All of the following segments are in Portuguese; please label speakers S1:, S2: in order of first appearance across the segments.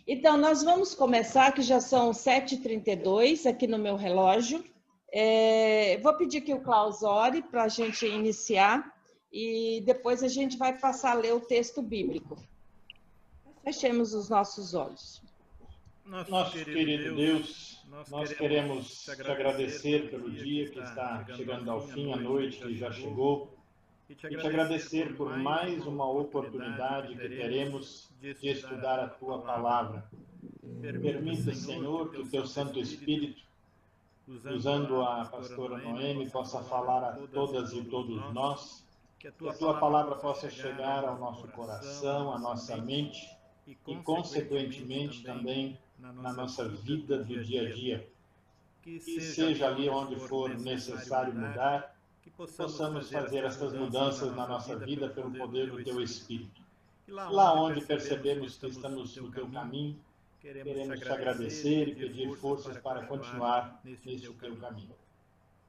S1: Então, nós vamos começar, que já são 7h32 aqui no meu relógio. Vou pedir que o Klaus ore para a gente iniciar e depois a gente vai passar a ler o texto bíblico. Fechemos os nossos olhos.
S2: Nosso querido Deus, nós queremos te agradecer pelo dia que está chegando ao fim, a noite que já chegou, e te agradecer por mais uma oportunidade que teremos de estudar a Tua Palavra. Permita, Senhor, que o Teu Santo Espírito, usando a pastora Noemi, possa falar a todas e todos nós, que a Tua Palavra possa chegar ao nosso coração, à nossa mente, e, consequentemente, também na nossa vida do dia a dia. Que seja ali onde for necessário mudar, que possamos fazer essas mudanças na nossa vida pelo poder do Teu Espírito. E lá onde percebemos que estamos no Teu caminho, queremos te agradecer e pedir forças para continuar nesse Teu caminho.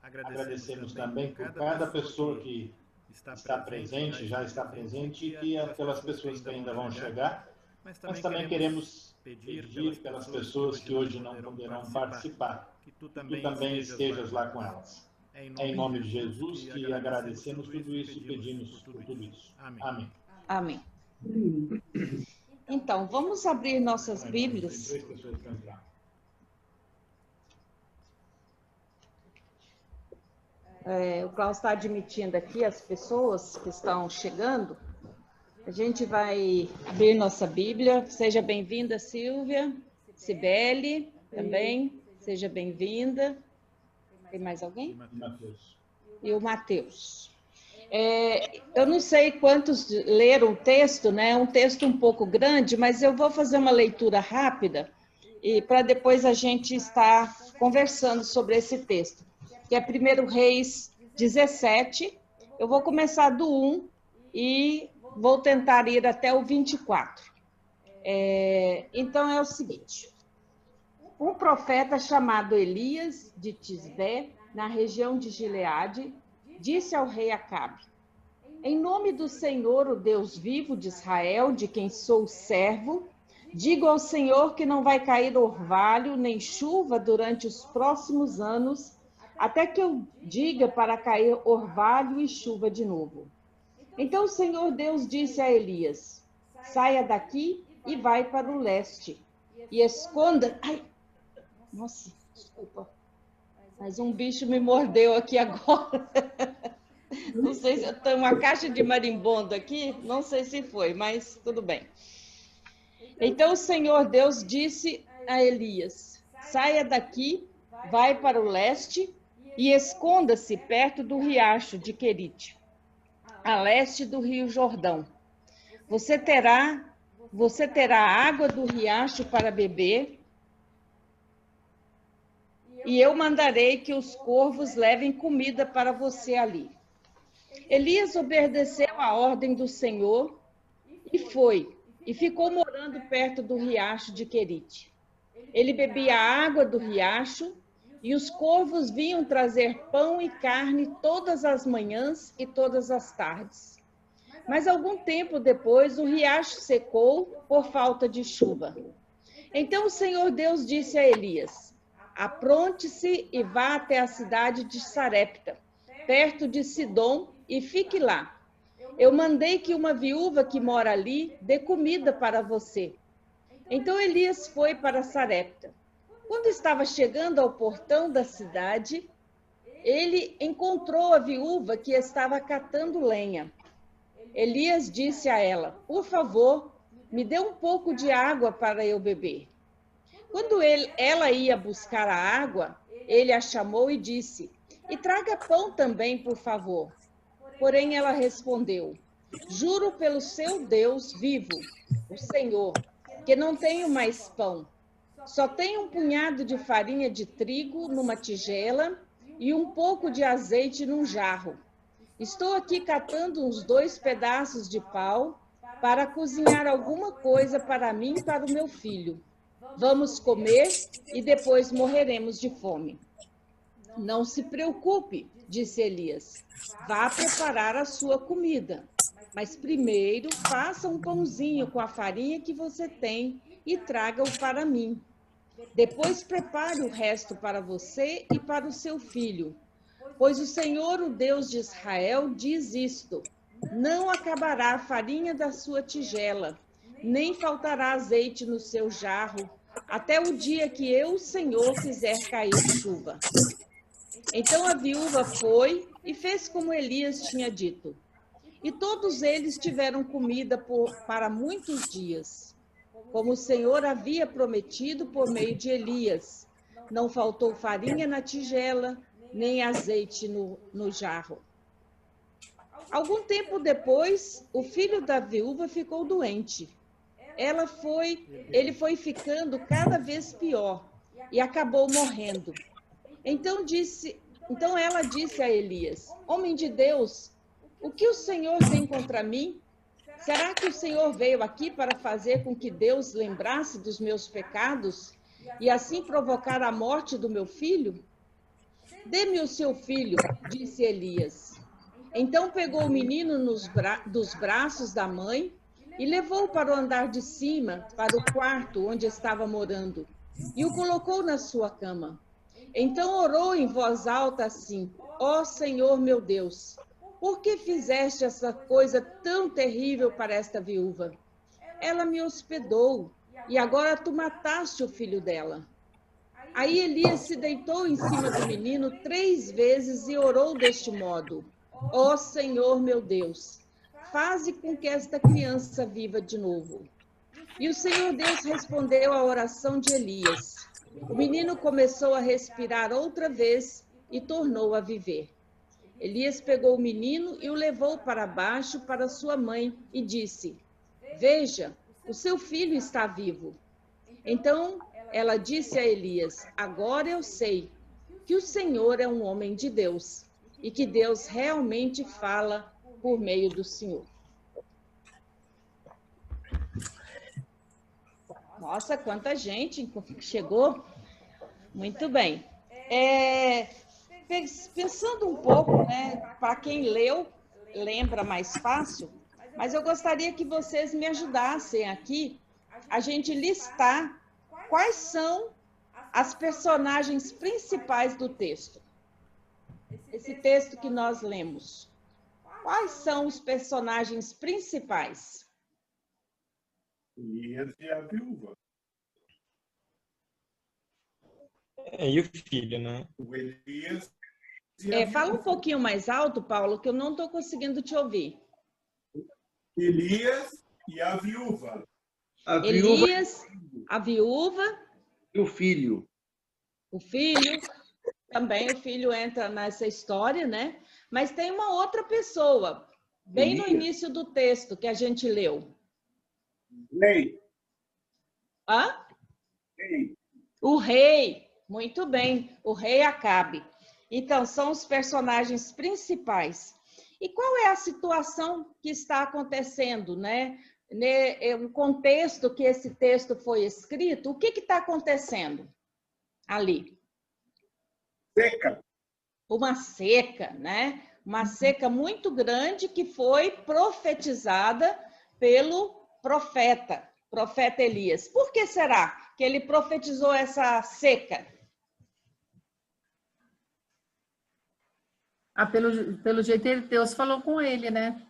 S2: Agradecemos também por cada pessoa que está presente, já está presente, e que pelas pessoas que ainda vão chegar, mas também queremos pedir pelas pessoas que hoje não poderão participar, que tu também estejas lá com elas. É em nome de Jesus que agradecemos tudo isso e pedimos por tudo isso. Amém.
S1: Amém. Então, vamos abrir nossas Bíblias. O Klaus está admitindo aqui as pessoas que estão chegando. A gente vai abrir nossa Bíblia. Seja bem-vinda, Silvia. Cibele, também. Seja bem-vinda. Tem mais alguém?
S2: Mateus.
S1: E o Mateus. Eu não sei quantos leram o texto, né? É um texto um pouco grande, mas eu vou fazer uma leitura rápida e para depois a gente estar conversando sobre esse texto, que é 1 Reis 17. Eu vou começar do 1 e vou tentar ir até o 24. Então, é o seguinte. Um profeta chamado Elias, de Tisbé, na região de Gileade, disse ao rei Acabe: em nome do Senhor, o Deus vivo de Israel, de quem sou servo, digo ao Senhor que não vai cair orvalho nem chuva durante os próximos anos, até que eu diga para cair orvalho e chuva de novo. Então o Senhor Deus disse a Elias: saia daqui e vai para o leste, e esconda... Ai, nossa, desculpa, mas um bicho me mordeu aqui agora. Não sei se tem uma caixa de marimbondo aqui, não sei se foi, mas tudo bem. Então o Senhor Deus disse a Elias: saia daqui, vai para o leste e esconda-se perto do riacho de Querite, a leste do rio Jordão. Você terá água do riacho para beber, e eu mandarei que os corvos levem comida para você ali. Elias obedeceu à ordem do Senhor e foi, e ficou morando perto do riacho de Querite. Ele bebia a água do riacho, e os corvos vinham trazer pão e carne todas as manhãs e todas as tardes. Mas algum tempo depois, o riacho secou por falta de chuva. Então o Senhor Deus disse a Elias: apronte-se e vá até a cidade de Sarepta, perto de Sidom, e fique lá. Eu mandei que uma viúva que mora ali dê comida para você. Então Elias foi para Sarepta. Quando estava chegando ao portão da cidade, ele encontrou a viúva que estava catando lenha. Elias disse a ela: por favor, me dê um pouco de água para eu beber. Quando ela ia buscar a água, ele a chamou e disse: e traga pão também, por favor. Porém ela respondeu: juro pelo seu Deus vivo, o Senhor, que não tenho mais pão. Só tenho um punhado de farinha de trigo numa tigela e um pouco de azeite num jarro. Estou aqui catando uns 2 pedaços de pau para cozinhar alguma coisa para mim e para o meu filho. Vamos comer e depois morreremos de fome. Não se preocupe, disse Elias. Vá preparar a sua comida. Mas primeiro faça um pãozinho com a farinha que você tem e traga-o para mim. Depois prepare o resto para você e para o seu filho. Pois o Senhor, o Deus de Israel, diz isto: não acabará a farinha da sua tigela, nem faltará azeite no seu jarro, até o dia que eu, o Senhor, fizer cair chuva. Então a viúva foi e fez como Elias tinha dito. E todos eles tiveram comida para muitos dias, como o Senhor havia prometido por meio de Elias. Não faltou farinha na tigela, nem azeite no jarro. Algum tempo depois, o filho da viúva ficou doente. Ele foi ficando cada vez pior e acabou morrendo. Então ela disse a Elias: homem de Deus, o que o Senhor tem contra mim? Será que o Senhor veio aqui para fazer com que Deus lembrasse dos meus pecados e assim provocar a morte do meu filho? Dê-me o seu filho, disse Elias. Então pegou o menino dos braços da mãe e levou-o para o andar de cima, para o quarto onde estava morando, e o colocou na sua cama. Então orou em voz alta assim: ó Senhor meu Deus, por que fizeste essa coisa tão terrível para esta viúva? Ela me hospedou, e agora tu mataste o filho dela. Aí Elias se deitou em cima do menino 3 vezes e orou deste modo: ó Senhor meu Deus, faze com que esta criança viva de novo. E o Senhor Deus respondeu à oração de Elias. O menino começou a respirar outra vez e tornou a viver. Elias pegou o menino e o levou para baixo para sua mãe e disse: veja, o seu filho está vivo. Então ela disse a Elias: agora eu sei que o Senhor é um homem de Deus e que Deus realmente fala por meio do Senhor. Nossa, quanta gente chegou. Muito bem. Pensando um pouco, né, para quem leu, lembra mais fácil, mas eu gostaria que vocês me ajudassem aqui a gente listar quais são as personagens principais do texto. Esse texto que nós lemos. Quais são os personagens principais?
S3: Elias e a viúva.
S4: E o filho, né?
S3: O Elias e a
S1: Fala
S3: viúva.
S1: um pouquinho mais alto, Paulo, que eu não estou conseguindo te ouvir.
S3: Elias e a viúva.
S1: Elias, a viúva.
S5: E o filho.
S1: O filho. Também o filho entra nessa história, né? Mas tem uma outra pessoa, bem no início do texto que a gente leu.
S3: Rei.
S1: Hã?
S3: Rei.
S1: O rei. Muito bem, o rei Acabe. Então, são os personagens principais. E qual é a situação que está acontecendo, né? O contexto que esse texto foi escrito, o que está acontecendo ali?
S3: Seca.
S1: Uma seca, né? Uma seca muito grande que foi profetizada pelo profeta Elias. Por que será que ele profetizou essa seca?
S6: Pelo jeito, Deus falou com ele, né?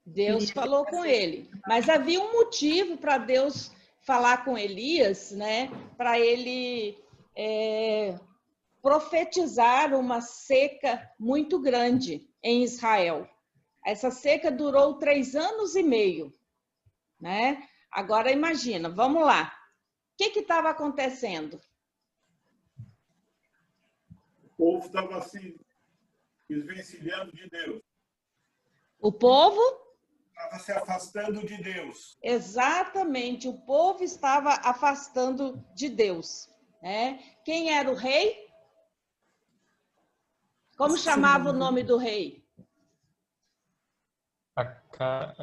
S1: Deus falou com ele. Mas havia um motivo para Deus falar com Elias, né? Para ele profetizar uma seca muito grande em Israel. Essa seca durou 3 anos e meio, né? Agora imagina, vamos lá. O que estava acontecendo?
S3: O povo estava assim, desvencilhando de Deus.
S1: O povo?
S3: Estava se afastando de Deus.
S1: Exatamente, o povo estava afastando de Deus, né? Quem era o rei? Como chamava o nome do rei? Acabe.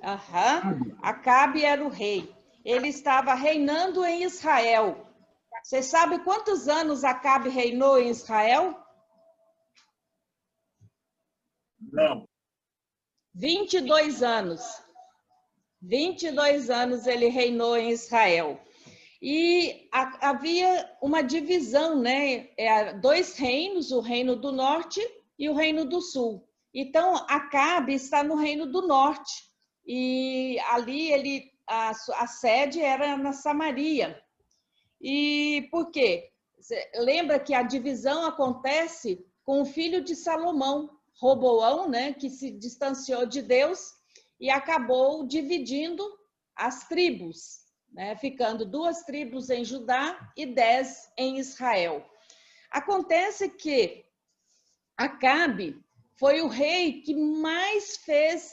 S1: Uhum. Acabe era o rei. Ele estava reinando em Israel. Você sabe quantos anos Acabe reinou em Israel?
S3: Não.
S1: 22 anos. 22 anos ele reinou em Israel. E havia uma divisão, né? Dois reinos, o reino do norte e o reino do sul. Então, Acabe está no reino do norte. E ali a sede era na Samaria. E por quê? Você lembra que a divisão acontece com o filho de Salomão, Roboão, né? Que se distanciou de Deus e acabou dividindo as tribos, né? Ficando 2 tribos em Judá e 10 em Israel. Acontece que Acabe foi o rei que mais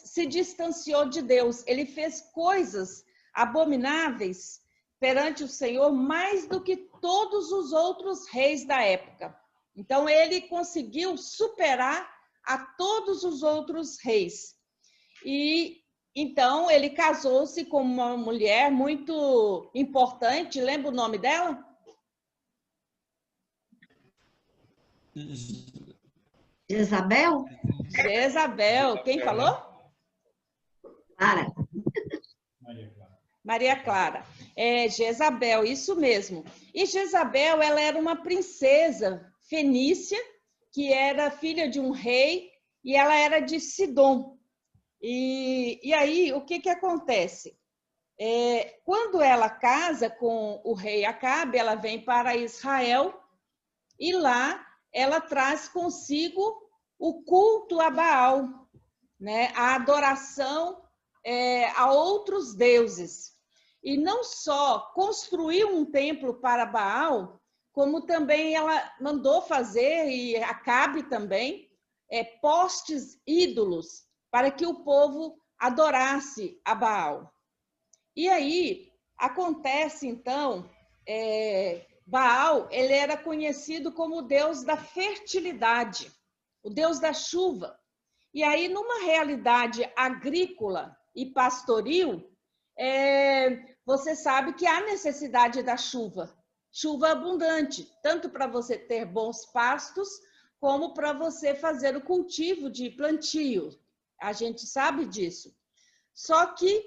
S1: se distanciou de Deus. Ele fez coisas abomináveis perante o Senhor mais do que todos os outros reis da época. Então, ele conseguiu superar a todos os outros reis. E então ele casou-se com uma mulher muito importante. Lembra o nome dela?
S7: Jezabel?
S1: Jezabel. Quem falou?
S7: Clara.
S1: Maria Clara. Jezabel, isso mesmo. E Jezabel, ela era uma princesa fenícia, que era filha de um rei, e ela era de Sidom. E aí, o que acontece? Quando ela casa com o rei Acabe, ela vem para Israel e lá ela traz consigo o culto a Baal, né? A adoração a outros deuses. E não só construiu um templo para Baal, como também ela mandou fazer, e Acabe também, postes ídolos, para que o povo adorasse a Baal. E aí, acontece então, Baal, ele era conhecido como o deus da fertilidade, o deus da chuva. E aí, numa realidade agrícola e pastoril, você sabe que há necessidade da chuva, chuva abundante, tanto para você ter bons pastos, como para você fazer o cultivo de plantio. A gente sabe disso. Só que,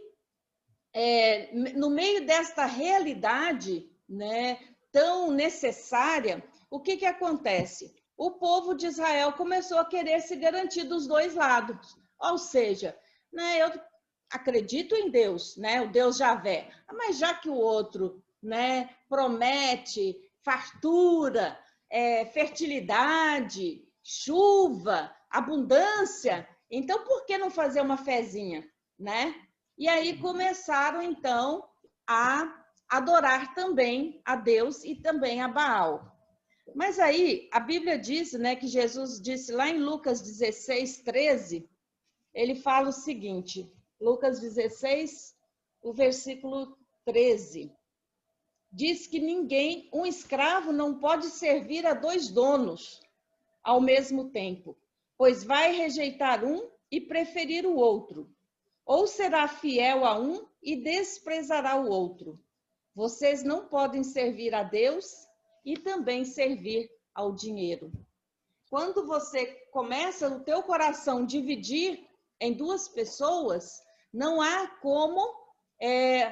S1: no meio desta realidade, né, tão necessária, o que acontece? O povo de Israel começou a querer se garantir dos dois lados. Ou seja, né, eu acredito em Deus, né, o Deus Javé, mas já que o outro, né, promete fartura, fertilidade, chuva, abundância, então por que não fazer uma fezinha, né? E aí começaram então a adorar também a Deus e também a Baal. Mas aí a Bíblia diz, né, que Jesus disse lá em Lucas 16, 13, ele fala o seguinte, Lucas 16, o versículo 13, diz que um escravo não pode servir a 2 donos ao mesmo tempo, pois vai rejeitar um e preferir o outro, ou será fiel a um e desprezará o outro. Vocês não podem servir a Deus e também servir ao dinheiro. Quando você começa o teu coração dividir em 2 pessoas, não há como,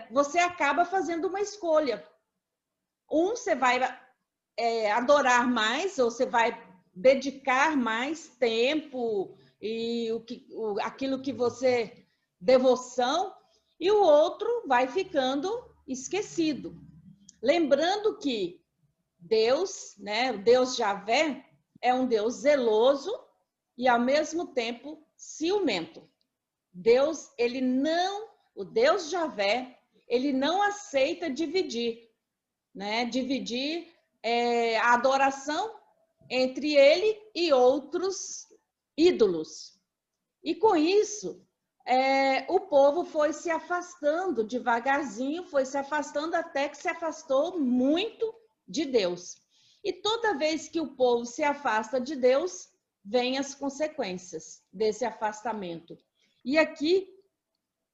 S1: você acaba fazendo uma escolha. Um você vai adorar mais, ou você vai dedicar mais tempo e aquilo que você devoção, e o outro vai ficando esquecido. Lembrando que Deus, né, o Deus Javé, é um Deus zeloso e ao mesmo tempo ciumento. Deus, o Deus Javé, ele não aceita dividir, né? Dividir a adoração entre ele e outros ídolos. E com isso, o povo foi se afastando devagarzinho, foi se afastando até que se afastou muito de Deus. E toda vez que o povo se afasta de Deus, vêm as consequências desse afastamento. E aqui,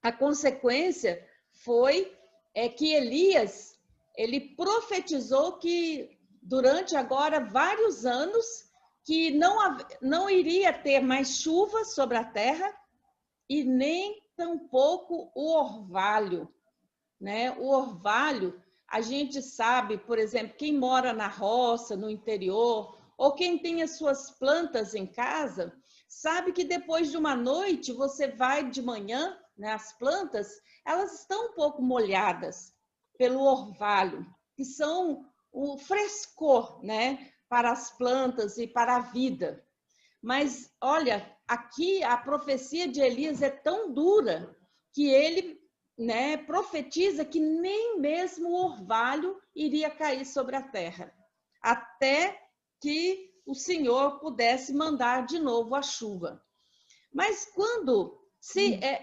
S1: a consequência foi que Elias, ele profetizou que durante agora vários anos, que não iria ter mais chuva sobre a terra e nem tampouco o orvalho, né? O orvalho, a gente sabe, por exemplo, quem mora na roça, no interior, ou quem tem as suas plantas em casa, sabe que depois de uma noite, você vai de manhã, né, as plantas, elas estão um pouco molhadas pelo orvalho, que são o frescor, né, para as plantas e para a vida. Mas, olha, aqui a profecia de Elias é tão dura que ele, né, profetiza que nem mesmo o orvalho iria cair sobre a terra, até que o Senhor pudesse mandar de novo a chuva. Mas quando...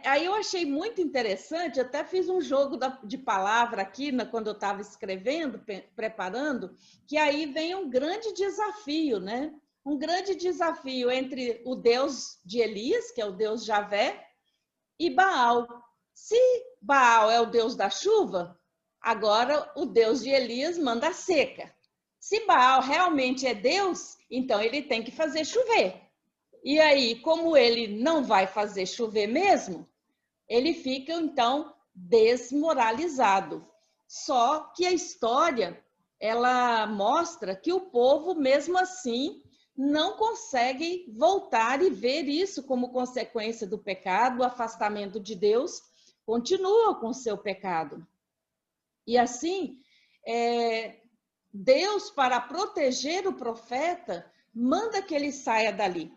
S1: aí eu achei muito interessante, até fiz um jogo de palavra aqui, quando eu estava escrevendo, preparando, que aí vem um grande desafio, né? Um grande desafio entre o Deus de Elias, que é o Deus Javé, e Baal. Se Baal é o Deus da chuva, agora o Deus de Elias manda a seca. Se Baal realmente é Deus, então ele tem que fazer chover. E aí, como ele não vai fazer chover mesmo, ele fica, então, desmoralizado. Só que a história, ela mostra que o povo, mesmo assim, não consegue voltar e ver isso como consequência do pecado, o afastamento de Deus, continua com o seu pecado. E assim, Deus, para proteger o profeta, manda que ele saia dali,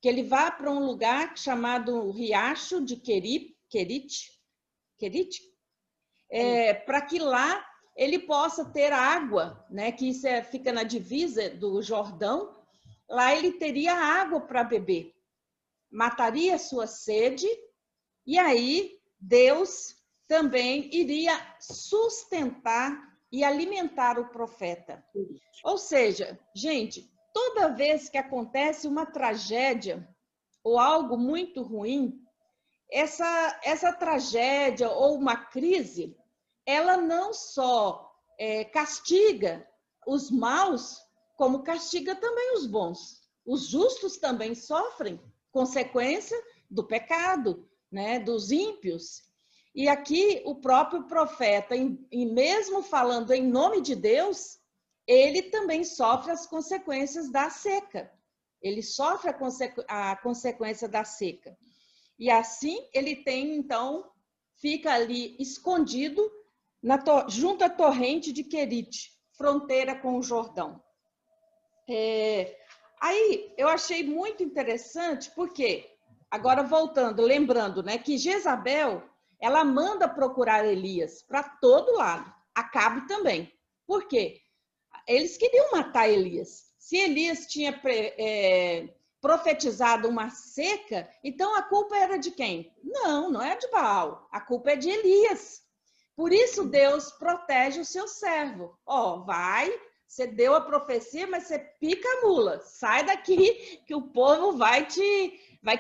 S1: que ele vá para um lugar chamado Riacho de Querite, para que lá ele possa ter água, né? Que isso fica na divisa do Jordão. Lá ele teria água para beber, mataria sua sede, e aí Deus também iria sustentar e alimentar o profeta. Ou seja, gente, toda vez que acontece uma tragédia ou algo muito ruim, essa tragédia ou uma crise, ela não só castiga os maus, como castiga também os bons. Os justos também sofrem consequência do pecado, né, dos ímpios. E aqui o próprio profeta, mesmo falando em nome de Deus, ele também sofre as consequências da seca. Ele sofre a consequência da seca. E assim ele tem, então, fica ali escondido junto à torrente de Querite, fronteira com o Jordão. Aí eu achei muito interessante, porque, agora voltando, lembrando, né, que Jezabel, ela manda procurar Elias para todo lado, Acabe também. Por quê? Eles queriam matar Elias. Se Elias tinha profetizado uma seca, então a culpa era de quem? Não, não é de Baal, a culpa é de Elias. Por isso Deus protege o seu servo. Vai, você deu a profecia, mas você pica a mula, sai daqui que o povo vai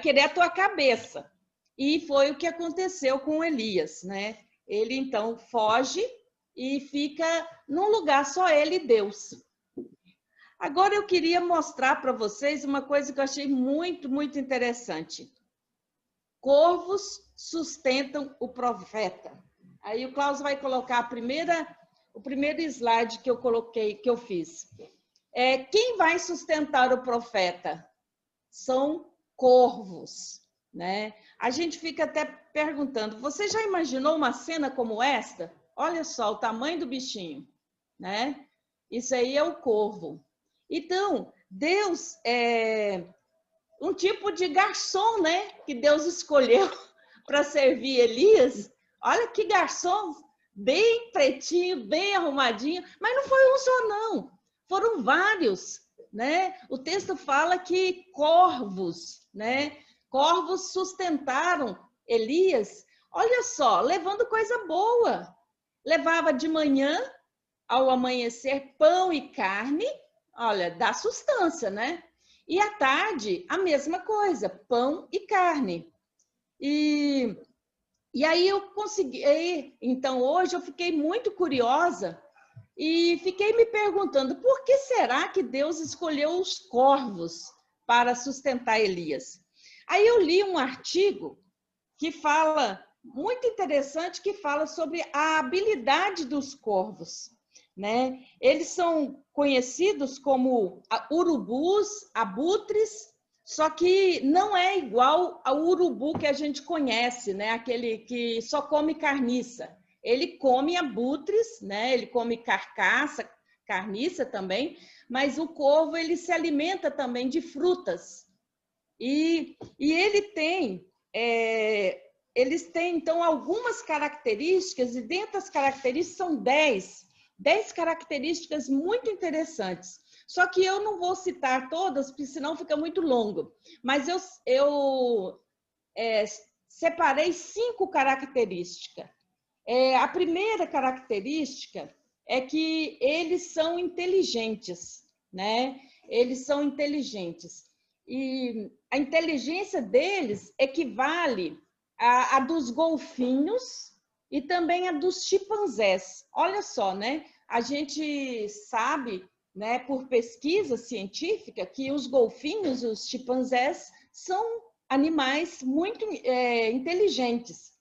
S1: querer a tua cabeça. E foi o que aconteceu com Elias, né? Ele então foge e fica num lugar só ele e Deus. Agora eu queria mostrar para vocês uma coisa que eu achei muito, muito interessante. Corvos sustentam o profeta. Aí o Klaus vai colocar o primeiro slide que eu coloquei, que eu fiz. Quem vai sustentar o profeta? São corvos, né? A gente fica até perguntando, você já imaginou uma cena como esta? Olha só o tamanho do bichinho, né? Isso aí é o corvo. Então, Deus é um tipo de garçom, né? Que Deus escolheu para servir Elias. Olha que garçom, bem pretinho, bem arrumadinho. Mas não foi um só, não. Foram vários, né? O texto fala que corvos, né? Corvos sustentaram Elias. Olha só, levando coisa boa. Levava de manhã, ao amanhecer, pão e carne. Olha, dá sustância, né? E à tarde, a mesma coisa, pão e carne. E aí eu consegui... Então, hoje eu fiquei muito curiosa e fiquei me perguntando por que será que Deus escolheu os corvos para sustentar Elias? Aí eu li um artigo que fala, muito interessante, que fala sobre a habilidade dos corvos, né? Eles são conhecidos como urubus, abutres, só que não é igual ao urubu que a gente conhece, né? Aquele que só come carniça. Ele come abutres, né? Ele come carniça também, mas o corvo ele se alimenta também de frutas. E eles têm, então, algumas características, e dentro das características são 10 características muito interessantes. Só que eu não vou citar todas, porque senão fica muito longo. Mas eu separei 5 características. A primeira característica é que eles são inteligentes, né? Eles são inteligentes. E a inteligência deles equivale à dos golfinhos e também à dos chimpanzés. Olha só, né? A gente sabe, né, por pesquisa científica, que os golfinhos e os chimpanzés são animais muito inteligentes.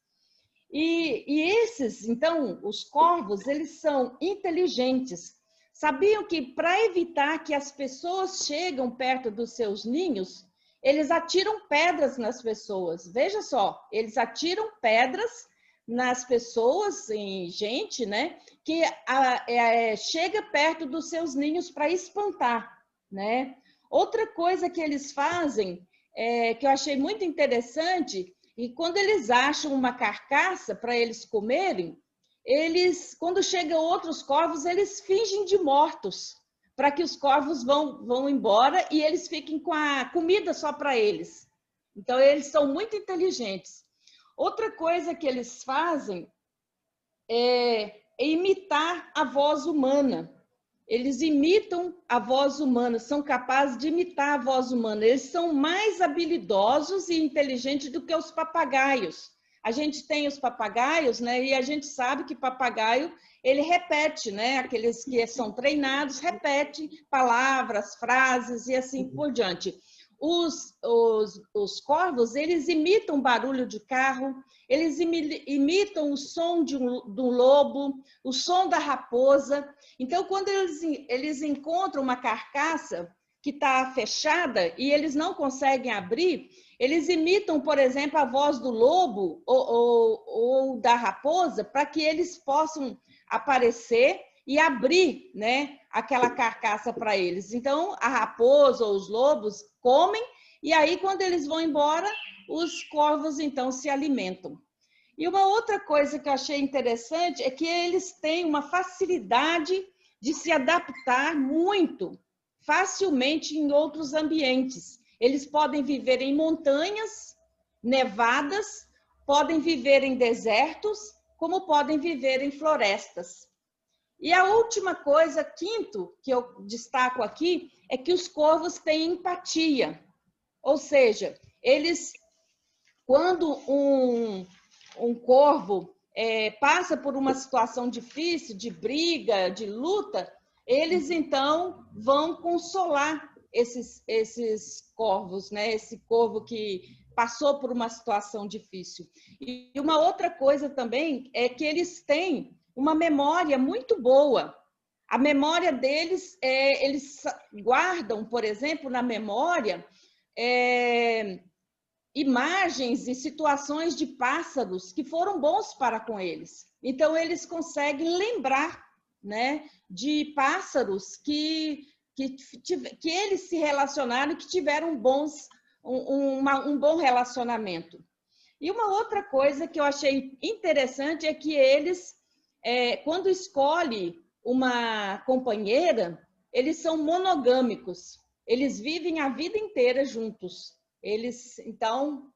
S1: E esses, então, os corvos, eles são inteligentes. Sabiam que para evitar que as pessoas cheguem perto dos seus ninhos, eles atiram pedras nas pessoas. Veja só, eles atiram pedras nas pessoas, em gente, né, que chega perto dos seus ninhos para espantar, né? Outra coisa que eles fazem, que eu achei muito interessante, e quando eles acham uma carcaça para eles comerem, quando chegam outros corvos, eles fingem de mortos, para que os corvos vão embora e eles fiquem com a comida só para eles. Então, eles são muito inteligentes. Outra coisa que eles fazem é imitar a voz humana. Eles imitam a voz humana, são capazes de imitar a voz humana. Eles são mais habilidosos e inteligentes do que os papagaios. A gente tem os papagaios, né? E a gente sabe que papagaio, ele repete, né? Aqueles que são treinados, repetem palavras, frases e assim por diante. Os corvos, eles imitam barulho de carro, eles imitam o som do lobo, o som da raposa. Então, quando eles encontram uma carcaça que está fechada e eles não conseguem abrir, eles imitam, por exemplo, a voz do lobo ou da raposa para que eles possam aparecer e abrir, né, aquela carcaça para eles. Então, a raposa ou os lobos comem e aí, quando eles vão embora, os corvos, então, se alimentam. E uma outra coisa que eu achei interessante é que eles têm uma facilidade de se adaptar muito facilmente em outros ambientes. Eles podem viver em montanhas nevadas, podem viver em desertos, como podem viver em florestas. E a última coisa, quinto, que eu destaco aqui, é que os corvos têm empatia. Ou seja, quando um corvo passa por uma situação difícil, de briga, de luta, eles então vão consolar esses corvos, né? Esse corvo que passou por uma situação difícil. E uma outra coisa também é que eles têm uma memória muito boa. A memória deles, eles guardam, por exemplo, na memória, imagens e situações de pássaros que foram bons para com eles. Então, eles conseguem lembrar, né, de pássaros que eles se relacionaram e que tiveram um bom relacionamento. E uma outra coisa que eu achei interessante é que eles, quando escolhem uma companheira, eles são monogâmicos. Eles vivem a vida inteira juntos. Eles, então,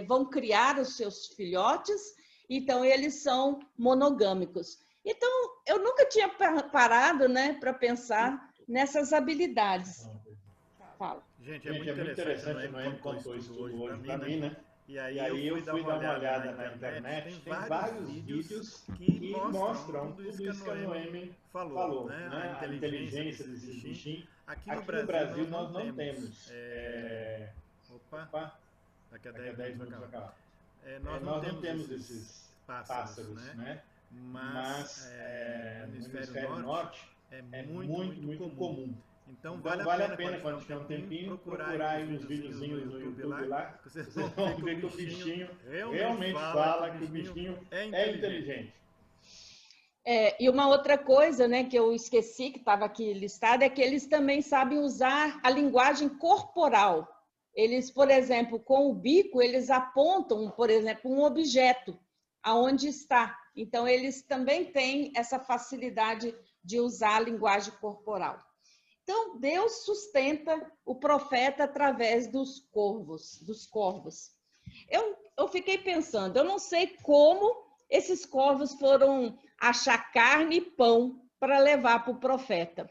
S1: vão criar os seus filhotes, então eles são monogâmicos. Então, eu nunca tinha parado, né, para pensar nessas habilidades. Fala.
S2: Gente, é muito interessante, a Noemi contou isso tudo hoje para mim, né? E aí eu fui dar uma olhada na internet, tem vários vídeos que mostram tudo isso que a Noemi falou, né? A inteligência desses bichinhos. Aqui no Brasil nós não temos. Opa, daqui a 10 minutos vai acabar. nós não temos esses pássaros, né? Mas no hemisfério norte é muito comum. Então vale a pena, quando tiver um tempinho, procurar aí uns videozinhos no YouTube lá, vocês vão ver que o bichinho realmente fala, que o bichinho é inteligente.
S1: E uma outra coisa, né, que eu esqueci, que estava aqui listada, é que eles também sabem usar a linguagem corporal. Eles, por exemplo, com o bico, eles apontam, por exemplo, um objeto, aonde está. Então, eles também têm essa facilidade de usar a linguagem corporal. Então, Deus sustenta o profeta através dos corvos. Eu fiquei pensando, eu não sei como esses corvos foram achar carne e pão para levar para o profeta.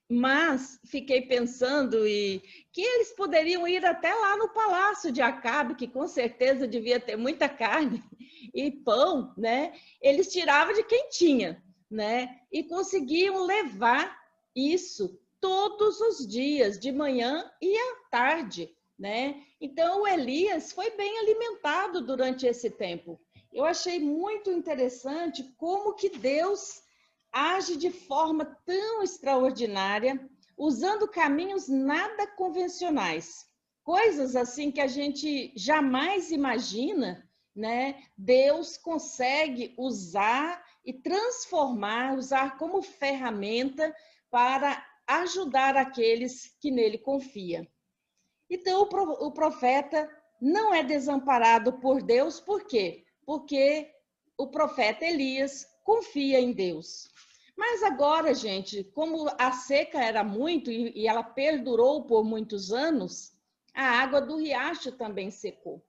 S1: Mas fiquei pensando que eles poderiam ir até lá no palácio de Acabe, que com certeza devia ter muita carne e pão, né? Eles tiravam de quem tinha, né? E conseguiam levar isso todos os dias, de manhã e à tarde, né? Então, o Elias foi bem alimentado durante esse tempo. Eu achei muito interessante como que Deus age de forma tão extraordinária, usando caminhos nada convencionais. Coisas assim que a gente jamais imagina, né? Deus consegue usar e transformar, usar como ferramenta para ajudar aqueles que nele confiam. Então, o profeta não é desamparado por Deus, por quê? Porque o profeta Elias confia em Deus. Mas agora, gente, como a seca era muito e ela perdurou por muitos anos, a água do riacho também secou.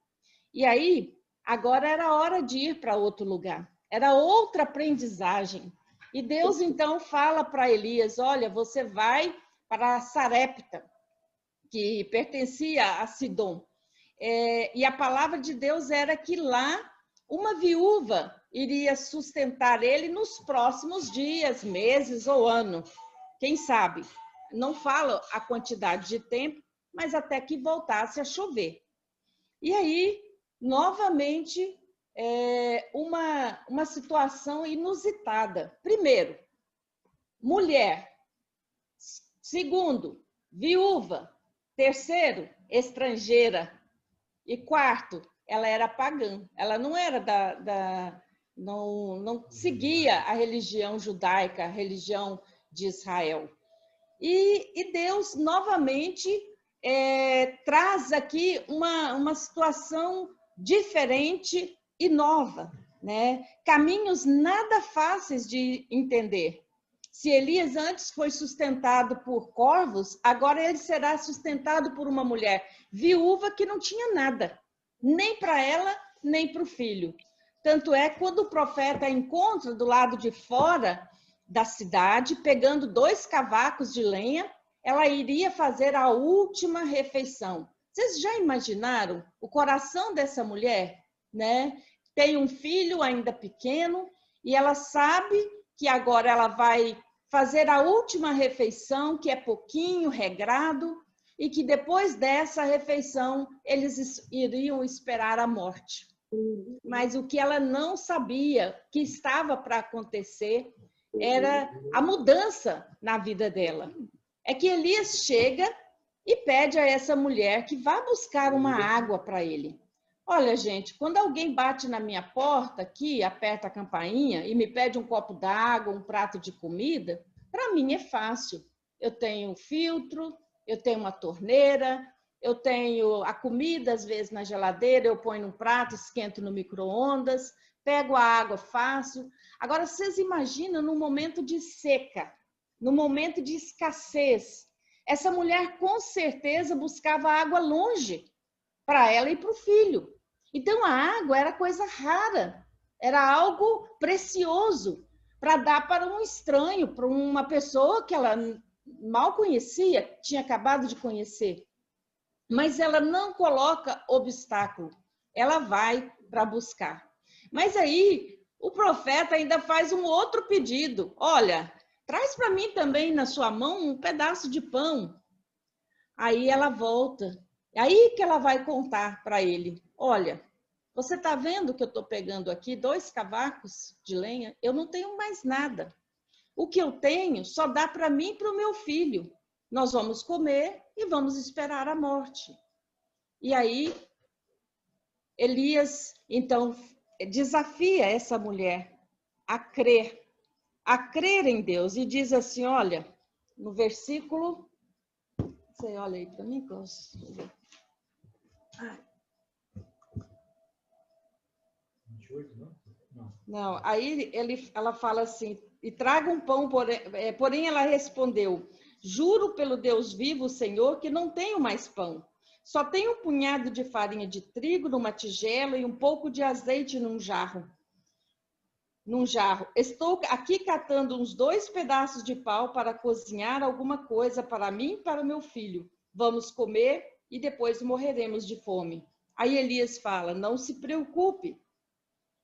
S1: E aí, agora era hora de ir para outro lugar. Era outra aprendizagem. E Deus, então, fala para Elias, olha, você vai para Sarepta, que pertencia a Sidom. E a palavra de Deus era que lá uma viúva iria sustentar ele nos próximos dias, meses ou ano. Quem sabe? Não fala a quantidade de tempo, mas até que voltasse a chover. E aí, novamente, uma situação inusitada. Primeiro, mulher. Segundo, viúva. Terceiro, estrangeira. E quarto, ela era pagã. Ela não era não seguia a religião judaica, a religião de Israel. E Deus, novamente, traz aqui uma situação diferente e nova, né? Caminhos nada fáceis de entender. Se Elias antes foi sustentado por corvos, agora ele será sustentado por uma mulher viúva que não tinha nada, nem para ela, nem para o filho. Tanto é que quando o profeta encontra do lado de fora da cidade, pegando 2 cavacos de lenha, ela iria fazer a última refeição. Vocês já imaginaram o coração dessa mulher, né? Tem um filho ainda pequeno e ela sabe que agora ela vai fazer a última refeição, que é pouquinho, regrado, e que depois dessa refeição eles iriam esperar a morte. Mas o que ela não sabia que estava para acontecer era a mudança na vida dela. É que Elias chega e pede a essa mulher que vá buscar uma água para ele. Olha, gente, quando alguém bate na minha porta aqui, aperta a campainha e me pede um copo d'água, um prato de comida, para mim é fácil. Eu tenho um filtro, eu tenho uma torneira, eu tenho a comida, às vezes, na geladeira, eu ponho num prato, esquento no micro-ondas, pego a água fácil. Agora, vocês imaginam no momento de seca, no momento de escassez, essa mulher com certeza buscava água longe para ela e para o filho. Então, a água era coisa rara, era algo precioso para dar para um estranho, para uma pessoa que ela mal conhecia, tinha acabado de conhecer. Mas ela não coloca obstáculo, ela vai para buscar. Mas aí, o profeta ainda faz um outro pedido. Olha, traz para mim também na sua mão um pedaço de pão. Aí ela volta. Aí que ela vai contar para ele. Olha, Você está vendo que eu estou pegando aqui 2 cavacos de lenha? Eu não tenho mais nada. O que eu tenho só dá para mim e para o meu filho. Nós vamos comer e vamos esperar a morte. E aí, Elias, então, desafia essa mulher a crer em Deus. E diz assim, olha, no versículo... Você olha aí para mim, Cláudio. Não, aí ela fala assim, e traga um pão, porém ela respondeu, juro pelo Deus vivo, Senhor, que não tenho mais pão. Só tenho um punhado de farinha de trigo numa tigela e um pouco de azeite num jarro. Estou aqui catando uns 2 pedaços de pau para cozinhar alguma coisa para mim e para o meu filho. Vamos comer e depois morreremos de fome. Aí Elias fala, não se preocupe.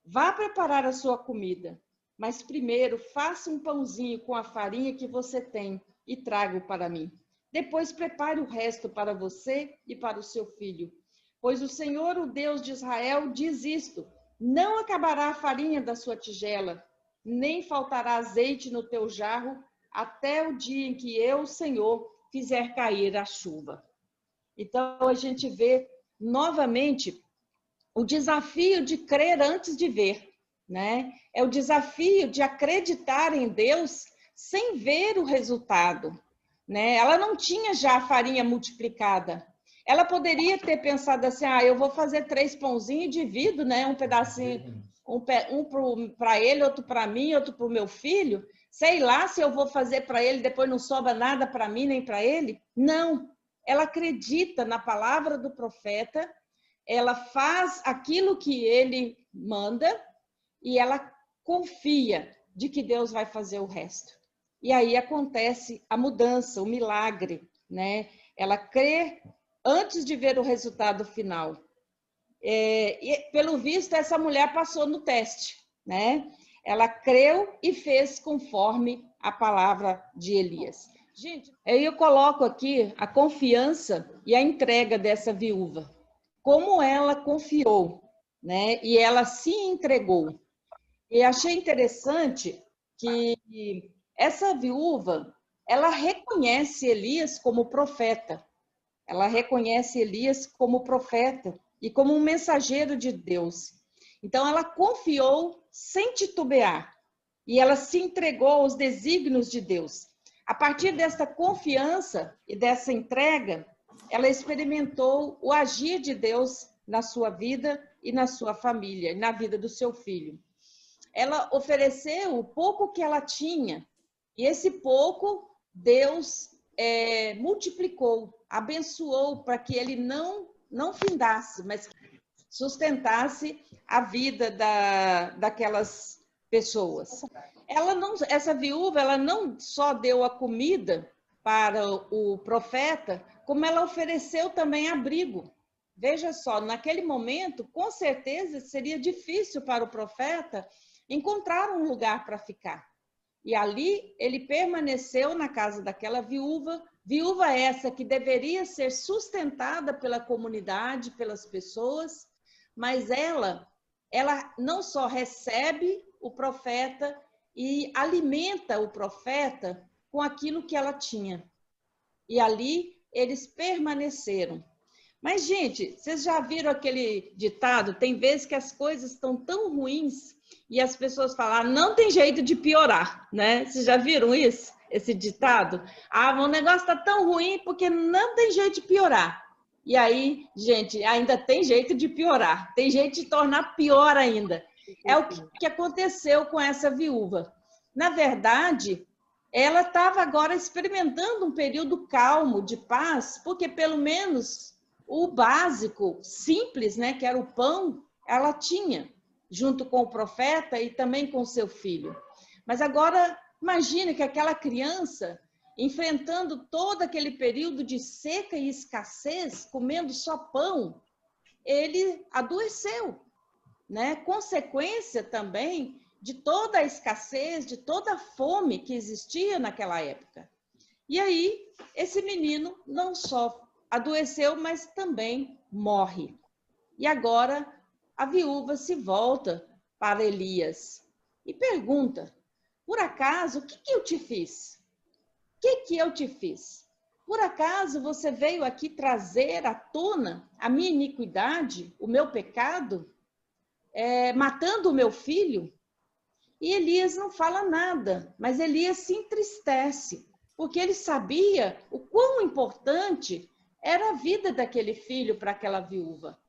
S1: Vá preparar a sua comida, mas primeiro faça um pãozinho com a farinha que você tem e traga-o para mim. Depois prepare o resto para você e para o seu filho. Pois o Senhor, o Deus de Israel, diz isto, não acabará a farinha da sua tigela, nem faltará azeite no teu jarro, até o dia em que eu, Senhor, fizer cair a chuva. Então a gente vê novamente o desafio de crer antes de ver, né? É o desafio de acreditar em Deus sem ver o resultado, né? Ela não tinha já a farinha multiplicada. Ela poderia ter pensado assim, eu vou fazer 3 pãozinhos e divido, né? Um pedacinho, um para ele, outro para mim, outro para o meu filho. Sei lá se eu vou fazer para ele, depois não sobra nada para mim nem para ele. Não, ela acredita na palavra do profeta, ela faz aquilo que ele manda e ela confia de que Deus vai fazer o resto. E aí acontece a mudança, o milagre, né? Ela crê antes de ver o resultado final. E, pelo visto, essa mulher passou no teste, né? Ela creu e fez conforme a palavra de Elias. Gente, eu coloco aqui a confiança e a entrega dessa viúva. Como ela confiou, né? E ela se entregou. E achei interessante que essa viúva, ela reconhece Elias como profeta. Ela reconhece Elias como profeta e como um mensageiro de Deus. Então, ela confiou sem titubear e ela se entregou aos desígnios de Deus. A partir dessa confiança e dessa entrega, ela experimentou o agir de Deus na sua vida e na sua família, e na vida do seu filho. Ela ofereceu o pouco que ela tinha, e esse pouco Deus multiplicou, abençoou para que ele não findasse, mas sustentasse a vida daquelas pessoas. Essa viúva, ela não só deu a comida para o profeta, como ela ofereceu também abrigo. Veja só, naquele momento, com certeza, seria difícil para o profeta encontrar um lugar para ficar. E ali ele permaneceu na casa daquela viúva essa que deveria ser sustentada pela comunidade, pelas pessoas, mas ela não só recebe o profeta e alimenta o profeta com aquilo que ela tinha. E ali eles permaneceram. Mas, gente, vocês já viram aquele ditado? Tem vezes que as coisas estão tão ruins e as pessoas falam, não tem jeito de piorar, né? Vocês já viram isso? Esse ditado? O negócio está tão ruim porque não tem jeito de piorar. E aí, gente, ainda tem jeito de piorar. Tem jeito de tornar pior ainda. É o que aconteceu com essa viúva. Na verdade, ela estava agora experimentando um período calmo, de paz, porque pelo menos o básico, simples, né, que era o pão, ela tinha, junto com o profeta e também com seu filho. Mas agora, imagine que aquela criança, enfrentando todo aquele período de seca e escassez, comendo só pão, ele adoeceu, né? Consequência também de toda a escassez, de toda a fome que existia naquela época. E aí, esse menino não só adoeceu, mas também morre. E agora, a viúva se volta para Elias e pergunta: por acaso, o que eu te fiz? O que eu te fiz? Por acaso você veio aqui trazer à tona a minha iniquidade, o meu pecado, matando o meu filho? E Elias não fala nada, mas Elias se entristece, porque ele sabia o quão importante era a vida daquele filho para aquela viúva.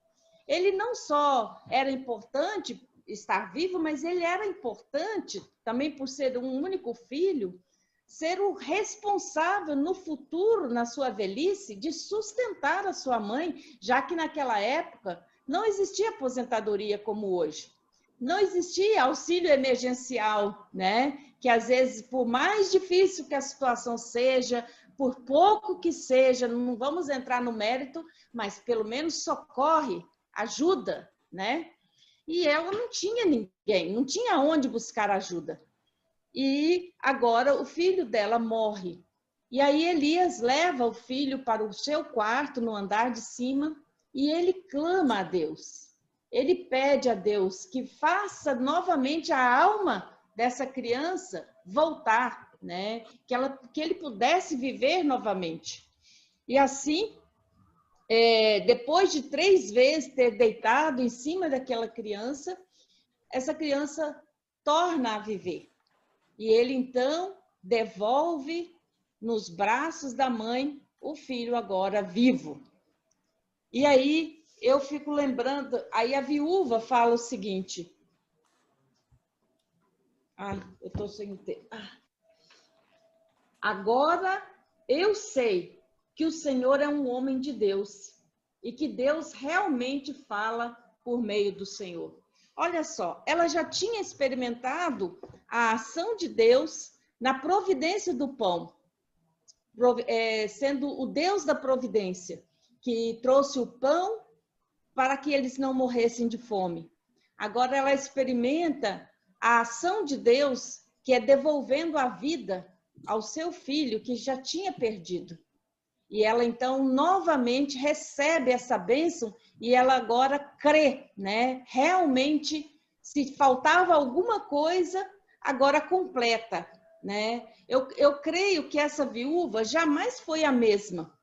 S1: Ele não só era importante estar vivo, mas ele era importante, também por ser um único filho, ser o responsável no futuro, na sua velhice, de sustentar a sua mãe, já que naquela época não existia aposentadoria como hoje. Não existia auxílio emergencial, né? Que às vezes, por mais difícil que a situação seja, por pouco que seja, não vamos entrar no mérito, mas pelo menos socorre, ajuda, né? E ela não tinha ninguém, não tinha onde buscar ajuda. E agora o filho dela morre. E aí Elias leva o filho para o seu quarto, no andar de cima, e ele clama a Deus. Ele pede a Deus que faça novamente a alma dessa criança voltar, né? Que ele pudesse viver novamente. E assim, depois de 3 vezes ter deitado em cima daquela criança, essa criança torna a viver. E ele, então, devolve nos braços da mãe o filho agora vivo. E aí eu fico lembrando, aí a viúva fala o seguinte. Ai, eu estou sem tempo. Agora eu sei que o Senhor é um homem de Deus e que Deus realmente fala por meio do Senhor. Olha só, ela já tinha experimentado a ação de Deus na providência do pão, sendo o Deus da providência, que trouxe o pão para que eles não morressem de fome. Agora ela experimenta a ação de Deus, que é devolvendo a vida ao seu filho, que já tinha perdido. E ela, então, novamente recebe essa bênção e ela agora crê, né? Realmente, se faltava alguma coisa, agora completa, né? Eu creio que essa viúva jamais foi a mesma.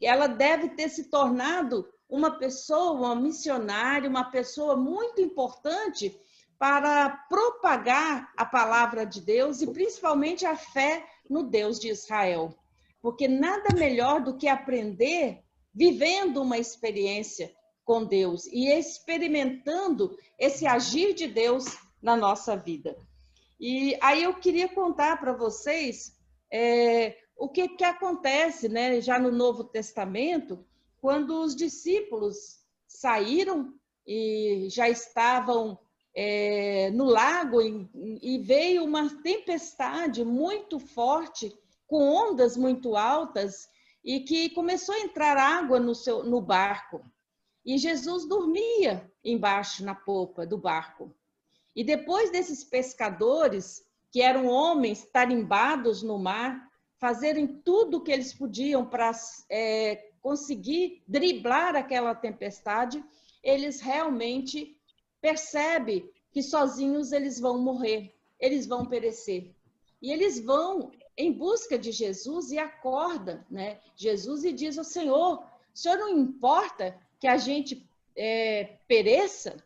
S1: Ela deve ter se tornado uma pessoa, uma missionária, uma pessoa muito importante para propagar a palavra de Deus e principalmente a fé no Deus de Israel. Porque nada melhor do que aprender vivendo uma experiência com Deus e experimentando esse agir de Deus na nossa vida. E aí eu queria contar para vocês o que acontece, né, já no Novo Testamento, quando os discípulos saíram e já estavam no lago e veio uma tempestade muito forte, com ondas muito altas, e que começou a entrar água no barco. E Jesus dormia embaixo, na popa do barco. E depois desses pescadores, que eram homens tarimbados no mar, fazerem tudo o que eles podiam para conseguir driblar aquela tempestade, eles realmente percebem que sozinhos eles vão morrer, eles vão perecer. E eles vão em busca de Jesus e acorda, né, Jesus e diz ao Senhor: o Senhor não importa que a gente pereça?